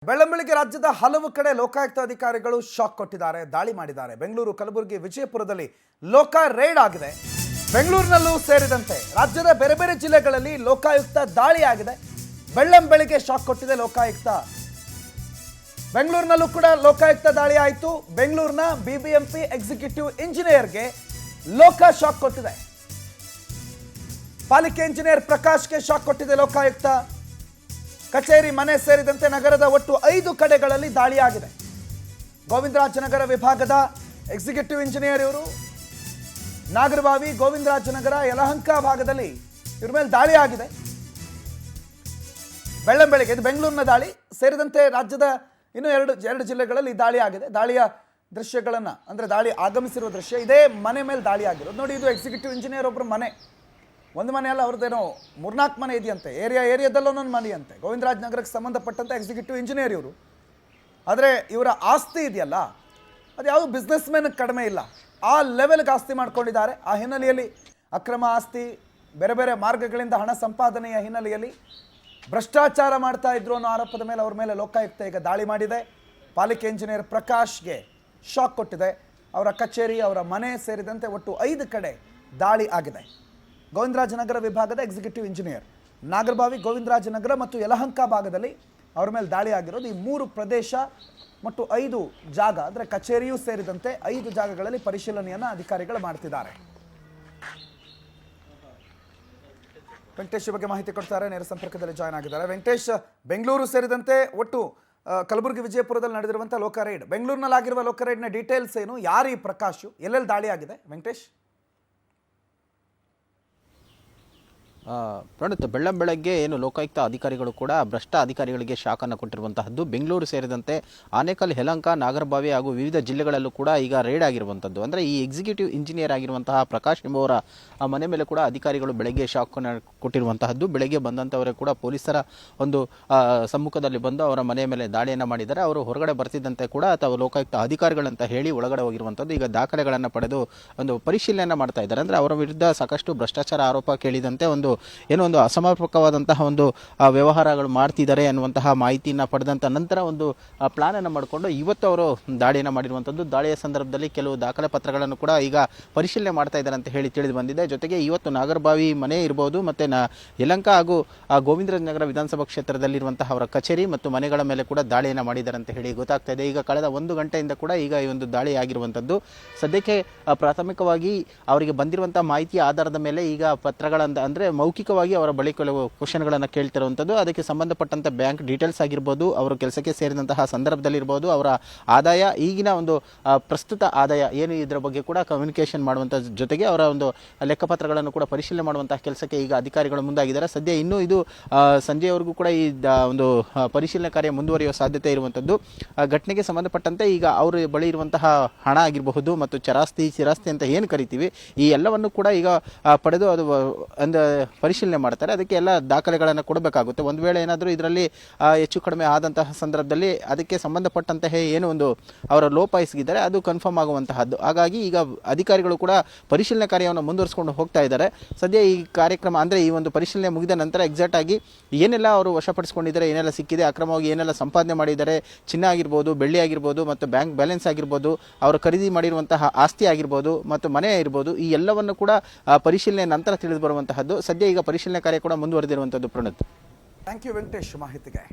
ಬೆಳ್ಳಂಬೆಳಗ್ಗೆ ರಾಜ್ಯದ ಹಲವು ಕಡೆ ಲೋಕಾಯುಕ್ತ ಅಧಿಕಾರಿಗಳು ಶಾಕ್ ಕೊಟ್ಟಿದ್ದಾರೆ, ದಾಳಿ ಮಾಡಿದ್ದಾರೆ. ಬೆಂಗಳೂರು, ಕಲಬುರಗಿ, ವಿಜಯಪುರದಲ್ಲಿ ಲೋಕ ರೇಡ್ ಆಗಿದೆ. ಬೆಂಗಳೂರಿನಲ್ಲೂ ಸೇರಿದಂತೆ ರಾಜ್ಯದ ಬೇರೆ ಬೇರೆ ಜಿಲ್ಲೆಗಳಲ್ಲಿ ಲೋಕಾಯುಕ್ತ ದಾಳಿ ಆಗಿದೆ. ಬೆಳ್ಳಂಬೆಳಗ್ಗೆ ಶಾಕ್ ಕೊಟ್ಟಿದೆ ಲೋಕಾಯುಕ್ತ. ಬೆಂಗಳೂರಿನಲ್ಲೂ ಕೂಡ ಲೋಕಾಯುಕ್ತ ದಾಳಿ ಆಯಿತು. ಬೆಂಗಳೂರಿನ ಬಿಬಿಎಂಪಿ ಎಕ್ಸಿಕ್ಯೂಟಿವ್ ಇಂಜಿನಿಯರ್ಗೆ ಲೋಕ ಶಾಕ್ ಕೊಟ್ಟಿದೆ. ಪಾಲಿಕೆ ಇಂಜಿನಿಯರ್ ಪ್ರಕಾಶ್ಗೆ ಶಾಕ್ ಕೊಟ್ಟಿದೆ ಲೋಕಾಯುಕ್ತ. ಕಚೇರಿ, ಮನೆ ಸೇರಿದಂತೆ ನಗರದ ಒಟ್ಟು 5 ಕಡೆಗಳಲ್ಲಿ ದಾಳಿಯಾಗಿದೆ. ಗೋವಿಂದರಾಜನಗರ ವಿಭಾಗದ ಎಕ್ಸಿಕ್ಯೂಟಿವ್ ಇಂಜಿನಿಯರ್ ಇವರು. ನಾಗರಬಾವಿ, ಗೋವಿಂದರಾಜನಗರ, ಯಲಹಂಕ ಭಾಗದಲ್ಲಿ ಇವ್ರ ಮೇಲೆ ದಾಳಿ ಆಗಿದೆ. ಬೆಳ್ಳಂಬೆಳಗ್ಗೆ ಇದು ಬೆಂಗಳೂರಿನ ದಾಳಿ ಸೇರಿದಂತೆ ರಾಜ್ಯದ ಇನ್ನೂ ಎರಡು ಜಿಲ್ಲೆಗಳಲ್ಲಿ ದಾಳಿ ಆಗಿದೆ. ದಾಳಿಯ ದೃಶ್ಯಗಳನ್ನು, ಅಂದರೆ ದಾಳಿ ಆಗಮಿಸಿರುವ ದೃಶ್ಯ ಇದೇ ಮನೆ ಮೇಲೆ ದಾಳಿ ಆಗಿರೋದು ನೋಡಿ. ಇದು ಎಕ್ಸಿಕ್ಯೂಟಿವ್ ಇಂಜಿನಿಯರ್ ಒಬ್ಬರು ಮನೆ, ಒಂದು ಮನೆ ಅಲ್ಲ, ಅವ್ರದ್ದೇನೋ 3-4 ಮನೆ ಇದೆಯಂತೆ. ಏರಿಯಾದಲ್ಲೊಂದೊಂದು ಮನೆ ಅಂತೆ. ಗೋವಿಂದರಾಜನಗರಕ್ಕೆ ಸಂಬಂಧಪಟ್ಟಂತೆ ಎಕ್ಸಿಕ್ಯೂಟಿವ್ ಇಂಜಿನಿಯರ್ ಇವರು. ಆದರೆ ಇವರ ಆಸ್ತಿ ಇದೆಯಲ್ಲ, ಅದು ಯಾವ ಬಿಸ್ನೆಸ್ ಮ್ಯಾನ್ ಕಡಿಮೆ ಇಲ್ಲ, ಆ ಲೆವೆಲ್ಗೆ ಆಸ್ತಿ ಮಾಡ್ಕೊಂಡಿದ್ದಾರೆ. ಆ ಹಿನ್ನೆಲೆಯಲ್ಲಿ ಅಕ್ರಮ ಆಸ್ತಿ, ಬೇರೆ ಬೇರೆ ಮಾರ್ಗಗಳಿಂದ ಹಣ ಸಂಪಾದನೆಯ ಹಿನ್ನೆಲೆಯಲ್ಲಿ ಭ್ರಷ್ಟಾಚಾರ ಮಾಡ್ತಾ ಇದ್ರು ಅನ್ನೋ ಆರೋಪದ ಮೇಲೆ ಅವ್ರ ಮೇಲೆ ಲೋಕಾಯುಕ್ತ ಈಗ ದಾಳಿ ಮಾಡಿದೆ. ಪಾಲಿಕೆ ಇಂಜಿನಿಯರ್ ಪ್ರಕಾಶ್ಗೆ ಶಾಕ್ ಕೊಟ್ಟಿದೆ. ಅವರ ಕಚೇರಿ, ಅವರ ಮನೆ ಸೇರಿದಂತೆ ಒಟ್ಟು 5 ಕಡೆ ದಾಳಿ ಆಗಿದೆ. ಗೋವಿಂದರಾಜನಗರ ವಿಭಾಗದ ಎಕ್ಸಿಕ್ಯೂಟಿವ್ ಇಂಜಿನಿಯರ್, ನಾಗರಬಾವಿ, ಗೋವಿಂದರಾಜನಗರ ಮತ್ತು ಯಲಹಂಕ ಭಾಗದಲ್ಲಿ ಅವ್ರ ಮೇಲೆ ದಾಳಿ ಆಗಿರೋದು. ಈ 3 ಪ್ರದೇಶ ಮತ್ತು 5 ಜಾಗ, ಅಂದರೆ ಕಚೇರಿಯೂ ಸೇರಿದಂತೆ 5 ಜಾಗಗಳಲ್ಲಿ ಪರಿಶೀಲನೆಯನ್ನು ಅಧಿಕಾರಿಗಳು ಮಾಡ್ತಿದ್ದಾರೆ. ವೆಂಕಟೇಶ್ ಬಗ್ಗೆ ಮಾಹಿತಿ ಕೊಡ್ತಾರೆ, ನೇರ ಸಂಪರ್ಕದಲ್ಲಿ ಜಾಯ್ನ್ ಆಗಿದ್ದಾರೆ. ವೆಂಕಟೇಶ್, ಬೆಂಗಳೂರು ಸೇರಿದಂತೆ ಒಟ್ಟು ಕಲಬುರಗಿ, ವಿಜಯಪುರದಲ್ಲಿ ನಡೆದಿರುವಂಥ ಲೋಕ ರೈಡ್, ಬೆಂಗಳೂರಿನಲ್ಲಿ ಆಗಿರುವ ಲೋಕ ರೈಡ್ನ ಡೀಟೇಲ್ಸ್ ಏನು, ಯಾರು ಈ ಪ್ರಕಾಶ್, ಎಲ್ಲೆಲ್ಲಿ ದಾಳಿ ಆಗಿದೆ ವೆಂಕಟೇಶ್? ಪ್ರಣತ್, ಬೆಳ್ಳಂಬೆಳಗ್ಗೆ ಏನು ಲೋಕಾಯುಕ್ತ ಅಧಿಕಾರಿಗಳು ಕೂಡ ಭ್ರಷ್ಟ ಅಧಿಕಾರಿಗಳಿಗೆ ಶಾಕನ್ನು ಕೊಟ್ಟಿರುವಂತಹದ್ದು. ಬೆಂಗಳೂರು ಸೇರಿದಂತೆ ಆನೇಕಲ್, ಯಲಹಂಕ, ನಾಗರಬಾವಿ ಹಾಗೂ ವಿವಿಧ ಜಿಲ್ಲೆಗಳಲ್ಲೂ ಕೂಡ ಈಗ ರೇಡ್ ಆಗಿರುವಂಥದ್ದು. ಅಂದರೆ ಈ ಎಕ್ಸಿಕ್ಯೂಟಿವ್ ಇಂಜಿನಿಯರ್ ಆಗಿರುವಂತಹ ಪ್ರಕಾಶ್ ಎಂಬುವರ ಮನೆ ಮೇಲೆ ಕೂಡ ಅಧಿಕಾರಿಗಳು ಬೆಳಗ್ಗೆ ಶಾಕನ್ನು ಕೊಟ್ಟಿರುವಂತಹದ್ದು. ಬೆಳಗ್ಗೆ ಬಂದಂಥವರೇ ಕೂಡ ಪೊಲೀಸರ ಒಂದು ಸಮ್ಮುಖದಲ್ಲಿ ಬಂದು ಅವರ ಮನೆ ಮೇಲೆ ದಾಳಿಯನ್ನು ಮಾಡಿದ್ದಾರೆ. ಅವರು ಹೊರಗಡೆ ಬರ್ತಿದ್ದಂತೆ ಕೂಡ ಅಥವಾ ಲೋಕಾಯುಕ್ತ ಅಧಿಕಾರಿಗಳಂತ ಹೇಳಿ ಒಳಗಡೆ ಹೋಗಿರುವಂಥದ್ದು. ಈಗ ದಾಖಲೆಗಳನ್ನು ಪಡೆದು ಒಂದು ಪರಿಶೀಲನೆ ಮಾಡ್ತಾ ಇದ್ದಾರೆ. ಅಂದರೆ ಅವರ ವಿರುದ್ಧ ಸಾಕಷ್ಟು ಭ್ರಷ್ಟಾಚಾರ ಆರೋಪ ಕೇಳಿದಂತೆ ಏನೋ ಒಂದು ಅಸಮರ್ಪಕವಾದಂತಹ ಒಂದು ವ್ಯವಹಾರಗಳು ಮಾಡ್ತಿದ್ದಾರೆ ಅನ್ನುವಂತಹ ಮಾಹಿತಿಯನ್ನು ಪಡೆದಂಥ ನಂತರ ಒಂದು ಪ್ಲಾನ್ ಅನ್ನು ಮಾಡಿಕೊಂಡು ಇವತ್ತು ಅವರು ದಾಳಿಯನ್ನು ಮಾಡಿರುವಂಥದ್ದು. ದಾಳಿಯ ಸಂದರ್ಭದಲ್ಲಿ ಕೆಲವು ದಾಖಲೆ ಪತ್ರಗಳನ್ನು ಕೂಡ ಈಗ ಪರಿಶೀಲನೆ ಮಾಡ್ತಾ ಇದ್ದಾರೆ ಅಂತ ಹೇಳಿ ತಿಳಿದು ಬಂದಿದೆ. ಜೊತೆಗೆ ಇವತ್ತು ನಾಗರಬಾವಿ ಮನೆ ಇರಬಹುದು, ಮತ್ತು ಯಲಹಂಕ ಹಾಗೂ ಗೋವಿಂದರಾಜನಗರ ವಿಧಾನಸಭಾ ಕ್ಷೇತ್ರದಲ್ಲಿರುವಂತಹ ಅವರ ಕಚೇರಿ ಮತ್ತು ಮನೆಗಳ ಮೇಲೆ ಕೂಡ ದಾಳಿಯನ್ನು ಮಾಡಿದ್ದಾರೆ ಅಂತ ಹೇಳಿ ಗೊತ್ತಾಗ್ತಾ ಇದೆ. ಈಗ ಕಳೆದ 1 ಗಂಟೆಯಿಂದ ಕೂಡ ಈಗ ಈ ಒಂದು ದಾಳಿ ಆಗಿರುವಂಥದ್ದು. ಸದ್ಯಕ್ಕೆ ಪ್ರಾಥಮಿಕವಾಗಿ ಅವರಿಗೆ ಬಂದಿರುವಂತಹ ಮಾಹಿತಿಯ ಆಧಾರದ ಮೇಲೆ ಈಗ ಪತ್ರಗಳನ್ನ, ಅಂದರೆ ಮೌಖಿಕವಾಗಿ ಅವರ ಬಳಿ ಕೆಲವು ಕ್ವಶನ್ಗಳನ್ನು ಕೇಳ್ತಿರುವಂಥದ್ದು. ಅದಕ್ಕೆ ಸಂಬಂಧಪಟ್ಟಂತೆ ಬ್ಯಾಂಕ್ ಡೀಟೇಲ್ಸ್ ಆಗಿರ್ಬೋದು, ಅವರು ಕೆಲಸಕ್ಕೆ ಸೇರಿದಂತಹ ಸಂದರ್ಭದಲ್ಲಿರ್ಬೋದು, ಅವರ ಆದಾಯ, ಈಗಿನ ಒಂದು ಪ್ರಸ್ತುತ ಆದಾಯ ಏನು, ಇದರ ಬಗ್ಗೆ ಕೂಡ ಕಮ್ಯುನಿಕೇಷನ್ ಮಾಡುವಂಥ ಜೊತೆಗೆ ಅವರ ಒಂದು ಲೆಕ್ಕಪತ್ರಗಳನ್ನು ಕೂಡ ಪರಿಶೀಲನೆ ಮಾಡುವಂತಹ ಕೆಲಸಕ್ಕೆ ಈಗ ಅಧಿಕಾರಿಗಳು ಮುಂದಾಗಿದ್ದಾರೆ. ಸದ್ಯ ಇನ್ನೂ ಇದು ಸಂಜೆಯವರೆಗೂ ಕೂಡ ಈ ಒಂದು ಪರಿಶೀಲನೆ ಕಾರ್ಯ ಮುಂದುವರಿಯುವ ಸಾಧ್ಯತೆ ಇರುವಂಥದ್ದು. ಘಟನೆಗೆ ಸಂಬಂಧಪಟ್ಟಂತೆ ಈಗ ಅವರು ಬಳಿ ಇರುವಂತಹ ಹಣ ಆಗಿರಬಹುದು ಮತ್ತು ಚಿರಾಸ್ತಿ ಅಂತ ಏನು ಕರಿತೀವಿ, ಈ ಎಲ್ಲವನ್ನು ಕೂಡ ಈಗ ಪಡೆದು ಅದು ಪರಿಶೀಲನೆ ಮಾಡ್ತಾರೆ. ಅದಕ್ಕೆ ಎಲ್ಲ ದಾಖಲೆಗಳನ್ನು ಕೊಡಬೇಕಾಗುತ್ತೆ. ಒಂದು ವೇಳೆ ಏನಾದರೂ ಇದರಲ್ಲಿ ಹೆಚ್ಚು ಕಡಿಮೆ ಆದಂತಹ ಸಂದರ್ಭದಲ್ಲಿ ಅದಕ್ಕೆ ಸಂಬಂಧಪಟ್ಟಂತಹ ಏನು ಒಂದು ಅವರ ಲೋಪ ಎಸಗಿದ್ದಾರೆ ಅದು ಕನ್ಫರ್ಮ್ ಆಗುವಂತಹದ್ದು. ಹಾಗಾಗಿ ಈಗ ಅಧಿಕಾರಿಗಳು ಕೂಡ ಪರಿಶೀಲನೆ ಕಾರ್ಯವನ್ನು ಮುಂದುವರಿಸಿಕೊಂಡು ಹೋಗ್ತಾ ಇದ್ದಾರೆ. ಸದ್ಯ ಈ ಕಾರ್ಯಕ್ರಮ, ಅಂದರೆ ಈ ಒಂದು ಪರಿಶೀಲನೆ ಮುಗಿದ ನಂತರ ಎಕ್ಸಾಕ್ಟ್ ಆಗಿ ಏನೆಲ್ಲ ಅವರು ವಶಪಡಿಸಿಕೊಂಡಿದ್ದಾರೆ, ಏನೆಲ್ಲ ಸಿಕ್ಕಿದೆ, ಅಕ್ರಮವಾಗಿ ಏನೆಲ್ಲ ಸಂಪಾದನೆ ಮಾಡಿದ್ದಾರೆ, ಚಿನ್ನ ಆಗಿರ್ಬೋದು, ಬೆಳ್ಳಿ ಆಗಿರ್ಬೋದು, ಮತ್ತು ಬ್ಯಾಂಕ್ ಬ್ಯಾಲೆನ್ಸ್ ಆಗಿರ್ಬೋದು, ಅವರು ಖರೀದಿ ಮಾಡಿರುವಂತಹ ಆಸ್ತಿ ಆಗಿರ್ಬೋದು ಮತ್ತು ಮನೆ ಇರ್ಬೋದು, ಈ ಎಲ್ಲವನ್ನು ಕೂಡ ಪರಿಶೀಲನೆ ನಂತರ ತಿಳಿದು ಬರುವಂತಹದ್ದು. ಸದ್ಯ ಈಗ ಪರಿಶೀಲನೆ ಕಾರ್ಯ ಕೂಡ ಮುಂದುವರೆದಿರುವಂಥದ್ದು. ಪ್ರಣತ್, ಥ್ಯಾಂಕ್ ಯು ವೆಂಕಟೇಶ್ ಮಾಹಿತಿಗೆ.